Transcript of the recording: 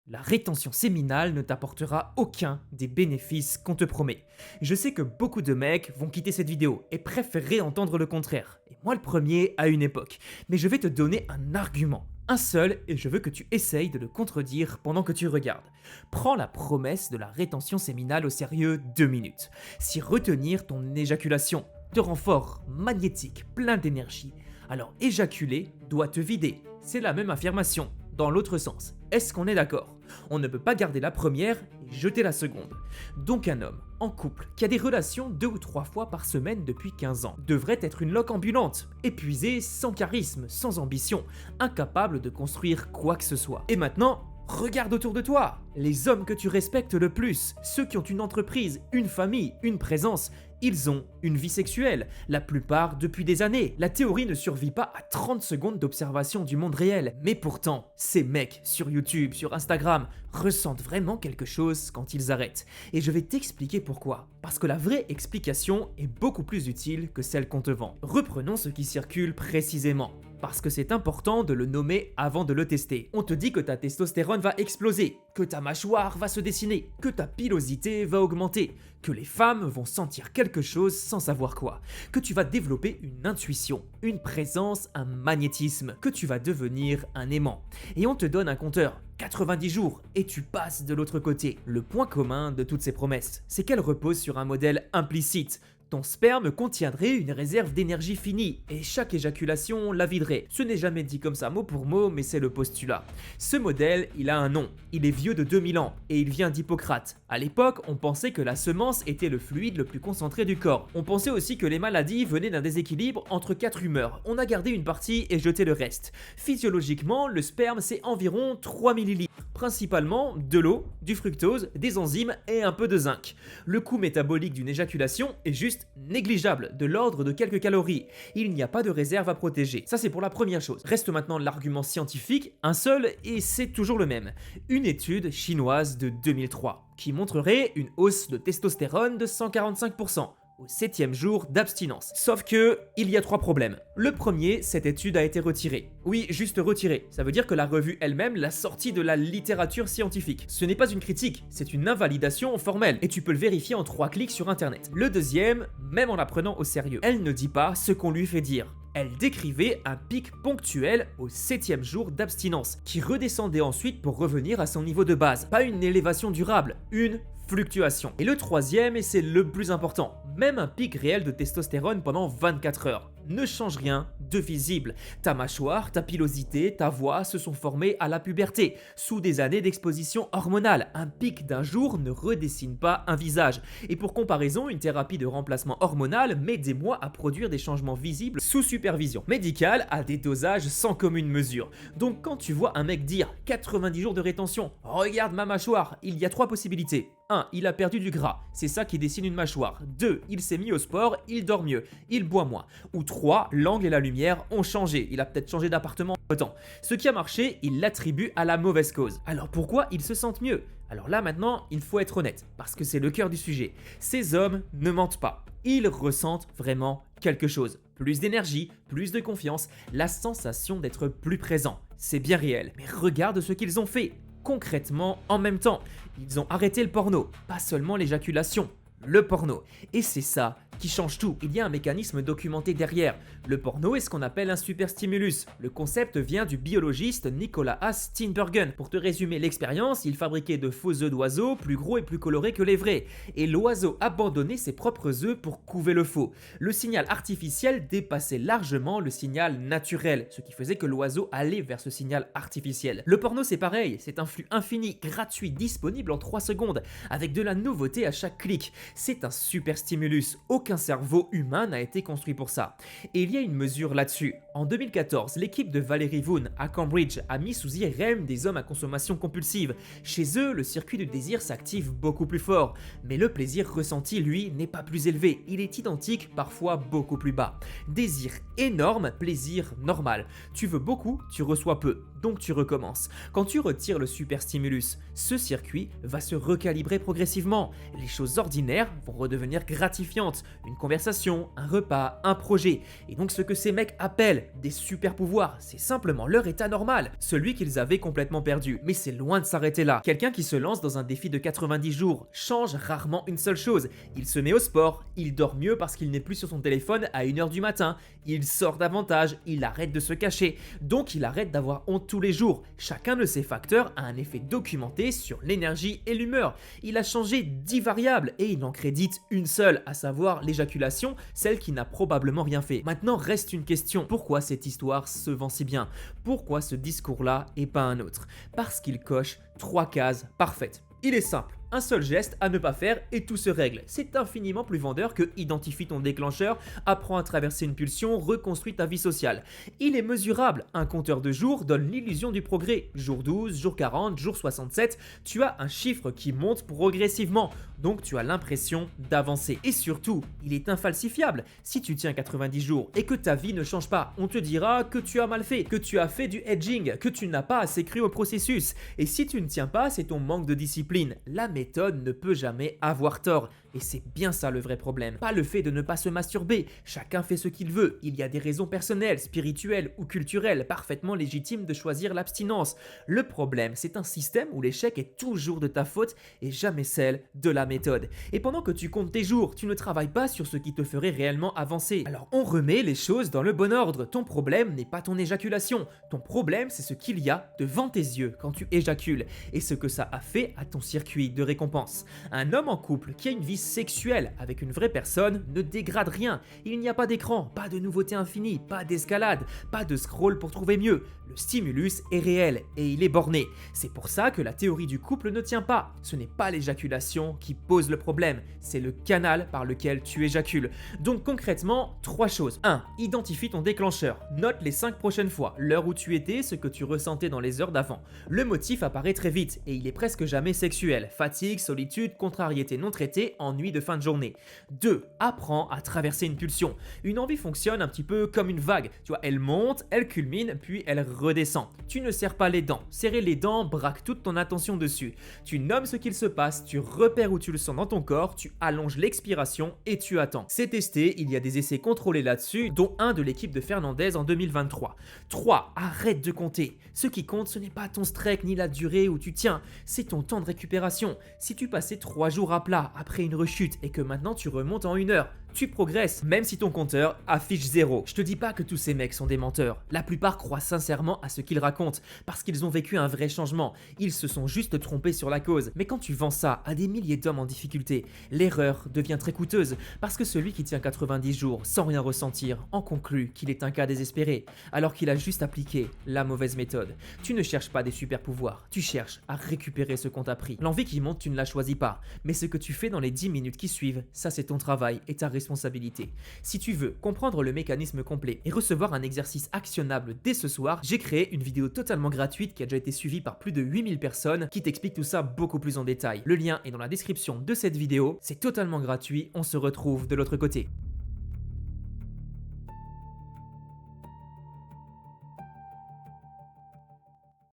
La rétention séminale ne t'apportera aucun des bénéfices qu'on te promet. Je sais que beaucoup de mecs vont quitter cette vidéo et préféreraient entendre le contraire. Et moi le premier à une époque. Mais je vais te donner un argument. Un seul, et je veux que tu essayes de le contredire pendant que tu regardes. Prends la promesse de la rétention séminale au sérieux 2 minutes. Si retenir ton éjaculation te rend fort, magnétique, plein d'énergie, alors éjaculer doit te vider. C'est la même affirmation, dans l'autre sens. Est-ce qu'on est d'accord? On ne peut pas garder la première et jeter la seconde. Donc un homme, en couple, qui a des relations 2 ou 3 fois par semaine depuis 15 ans, devrait être une loque ambulante, épuisé, sans charisme, sans ambition, incapable de construire quoi que ce soit. Et maintenant, regarde autour de toi. Les hommes que tu respectes le plus, ceux qui ont une entreprise, une famille, une présence, ils ont une vie sexuelle, la plupart depuis des années. La théorie ne survit pas à 30 secondes d'observation du monde réel. Mais pourtant, ces mecs sur YouTube, sur Instagram, ressentent vraiment quelque chose quand ils arrêtent. Et je vais t'expliquer pourquoi. Parce que la vraie explication est beaucoup plus utile que celle qu'on te vend. Reprenons ce qui circule précisément. Parce que c'est important de le nommer avant de le tester. On te dit que ta testostérone va exploser, que ta mâchoire va se dessiner, que ta pilosité va augmenter, que les femmes vont sentir quelque chose sans savoir quoi, que tu vas développer une intuition, une présence, un magnétisme, que tu vas devenir un aimant. Et on te donne un compteur, 90 jours, et tu passes de l'autre côté. Le point commun de toutes ces promesses, c'est qu'elles reposent sur un modèle implicite. Ton sperme contiendrait une réserve d'énergie finie et chaque éjaculation la viderait. Ce n'est jamais dit comme ça mot pour mot, mais c'est le postulat. Ce modèle, il a un nom. Il est vieux de 2000 ans et il vient d'Hippocrate. À l'époque, on pensait que la semence était le fluide le plus concentré du corps. On pensait aussi que les maladies venaient d'un déséquilibre entre 4 humeurs. On a gardé une partie et jeté le reste. Physiologiquement, le sperme, c'est environ 3 millilitres. Principalement de l'eau, du fructose, des enzymes et un peu de zinc. Le coût métabolique d'une éjaculation est juste négligeable, de l'ordre de quelques calories. Il n'y a pas de réserve à protéger. Ça c'est pour la première chose. Reste maintenant l'argument scientifique, un seul et c'est toujours le même. Une étude chinoise de 2003 qui montrerait une hausse de testostérone de 145%. Au 7e jour d'abstinence. Sauf que, il y a 3 problèmes. Le premier, cette étude a été retirée. Oui, juste retirée. Ça veut dire que la revue elle-même l'a sortie de la littérature scientifique. Ce n'est pas une critique, c'est une invalidation formelle. Et tu peux le vérifier en 3 clics sur internet. Le deuxième, même en la prenant au sérieux, elle ne dit pas ce qu'on lui fait dire. Elle décrivait un pic ponctuel au 7e jour d'abstinence, qui redescendait ensuite pour revenir à son niveau de base. Pas une élévation durable, une fluctuation. Et le troisième, et c'est le plus important, même un pic réel de testostérone pendant 24 heures ne change rien de visible. Ta mâchoire, ta pilosité, ta voix se sont formées à la puberté, sous des années d'exposition hormonale. Un pic d'un jour ne redessine pas un visage. Et pour comparaison, une thérapie de remplacement hormonal met des mois à produire des changements visibles sous supervision médicale à des dosages sans commune mesure. Donc quand tu vois un mec dire 90 jours de rétention, regarde ma mâchoire, il y a 3 possibilités. 1. Il a perdu du gras, c'est ça qui dessine une mâchoire. 2. Il s'est mis au sport, il dort mieux, il boit moins. Ou 3. L'angle et la lumière ont changé, il a peut-être changé d'appartement entre-temps. Ce qui a marché, il l'attribue à la mauvaise cause. Alors pourquoi ils se sentent mieux? Alors là maintenant, il faut être honnête, parce que c'est le cœur du sujet. Ces hommes ne mentent pas, ils ressentent vraiment quelque chose. Plus d'énergie, plus de confiance, la sensation d'être plus présent. C'est bien réel, mais regarde ce qu'ils ont fait. Concrètement, en même temps, ils ont arrêté le porno, pas seulement l'éjaculation, le porno. Et c'est ça qui change tout. Il y a un mécanisme documenté derrière. Le porno est ce qu'on appelle un superstimulus. Le concept vient du biologiste Nicholas Steenbergen. Pour te résumer l'expérience, il fabriquait de faux œufs d'oiseaux plus gros et plus colorés que les vrais. Et l'oiseau abandonnait ses propres œufs pour couver le faux. Le signal artificiel dépassait largement le signal naturel, ce qui faisait que l'oiseau allait vers ce signal artificiel. Le porno c'est pareil, c'est un flux infini, gratuit, disponible en 3 secondes, avec de la nouveauté à chaque clic. C'est un superstimulus. Aucun cerveau humain n'a été construit pour ça. Et il y a une mesure là-dessus. En 2014, l'équipe de Valerie Woon à Cambridge a mis sous IRM des hommes à consommation compulsive. Chez eux, le circuit du désir s'active beaucoup plus fort. Mais le plaisir ressenti, lui, n'est pas plus élevé. Il est identique, parfois beaucoup plus bas. Désir énorme, plaisir normal. Tu veux beaucoup, tu reçois peu. donc tu recommences. Quand tu retires le superstimulus, ce circuit va se recalibrer progressivement. Les choses ordinaires vont redevenir gratifiantes, une conversation, un repas, un projet. Et donc ce que ces mecs appellent des super pouvoirs, c'est simplement leur état normal, celui qu'ils avaient complètement perdu. Mais c'est loin de s'arrêter là. Quelqu'un qui se lance dans un défi de 90 jours change rarement une seule chose. Il se met au sport, il dort mieux parce qu'il n'est plus sur son téléphone à 1h du matin, il sort davantage, il arrête de se cacher, donc il arrête d'avoir honte tous les jours. Chacun de ces facteurs a un effet documenté sur l'énergie et l'humeur. Il a changé 10 variables et il en crédite une seule, à savoir l'éjaculation, celle qui n'a probablement rien fait. Maintenant reste une question, pourquoi cette histoire se vend si bien? Pourquoi ce discours-là et pas un autre? Parce qu'il coche 3 cases parfaites. Il est simple. Un seul geste à ne pas faire et tout se règle. C'est infiniment plus vendeur que identifie ton déclencheur, apprends à traverser une pulsion, reconstruis ta vie sociale. Il est mesurable. Un compteur de jours donne l'illusion du progrès. Jour 12, jour 40, jour 67, tu as un chiffre qui monte progressivement. Donc tu as l'impression d'avancer. Et surtout, il est infalsifiable. Si tu tiens 90 jours et que ta vie ne change pas, on te dira que tu as mal fait, que tu as fait du hedging, que tu n'as pas assez cru au processus. Et si tu ne tiens pas, c'est ton manque de discipline. La méthode ne peut jamais avoir tort. Et c'est bien ça le vrai problème. Pas le fait de ne pas se masturber. Chacun fait ce qu'il veut. Il y a des raisons personnelles, spirituelles ou culturelles parfaitement légitimes de choisir l'abstinence. Le problème, c'est un système où l'échec est toujours de ta faute et jamais celle de la méthode. Et pendant que tu comptes tes jours, tu ne travailles pas sur ce qui te ferait réellement avancer. Alors on remet les choses dans le bon ordre. Ton problème n'est pas ton éjaculation. Ton problème, c'est ce qu'il y a devant tes yeux quand tu éjacules et ce que ça a fait à ton circuit de récompense. Un homme en couple qui a une vie sexuelle avec une vraie personne ne dégrade rien. Il n'y a pas d'écran, pas de nouveautés infinies, pas d'escalade, pas de scroll pour trouver mieux. Le stimulus est réel et il est borné. C'est pour ça que la théorie du couple ne tient pas. Ce n'est pas l'éjaculation qui pose le problème, c'est le canal par lequel tu éjacules. Donc concrètement, 3 choses. 1. Identifie ton déclencheur. Note les 5 prochaines fois, l'heure où tu étais, ce que tu ressentais dans les heures d'avant. Le motif apparaît très vite et il est presque jamais sexuel. Fatigue, solitude, contrariété non traitée, ennui de fin de journée. 2. Apprends à traverser une pulsion. Une envie fonctionne un petit peu comme une vague. Tu vois, elle monte, elle culmine, puis elle redescend. Tu ne serres pas les dents. Serrer les dents braque toute ton attention dessus. Tu nommes ce qu'il se passe, tu repères où tu le sens dans ton corps, tu allonges l'expiration et tu attends. C'est testé, il y a des essais contrôlés là-dessus, dont un de l'équipe de Fernandez en 2023. 3. Arrête de compter. Ce qui compte, ce n'est pas ton strike ni la durée où tu tiens, c'est ton temps de récupération. Si tu passais 3 jours à plat après une rechute et que maintenant tu remontes en 1 heure, tu progresses, même si ton compteur affiche 0. Je te dis pas que tous ces mecs sont des menteurs. La plupart croient sincèrement à ce qu'ils racontent, parce qu'ils ont vécu un vrai changement. Ils se sont juste trompés sur la cause. Mais quand tu vends ça à des milliers d'hommes en difficulté, l'erreur devient très coûteuse, parce que celui qui tient 90 jours sans rien ressentir en conclut qu'il est un cas désespéré, alors qu'il a juste appliqué la mauvaise méthode. Tu ne cherches pas des super pouvoirs, tu cherches à récupérer ce qu'on t'a pris. L'envie qui monte, tu ne la choisis pas, mais ce que tu fais dans les 10 minutes qui suivent, ça c'est ton travail et ta responsabilité. Si tu veux comprendre le mécanisme complet et recevoir un exercice actionnable dès ce soir, j'ai créé une vidéo totalement gratuite qui a déjà été suivie par plus de 8000 personnes qui t'explique tout ça beaucoup plus en détail. Le lien est dans la description de cette vidéo, c'est totalement gratuit, on se retrouve de l'autre côté.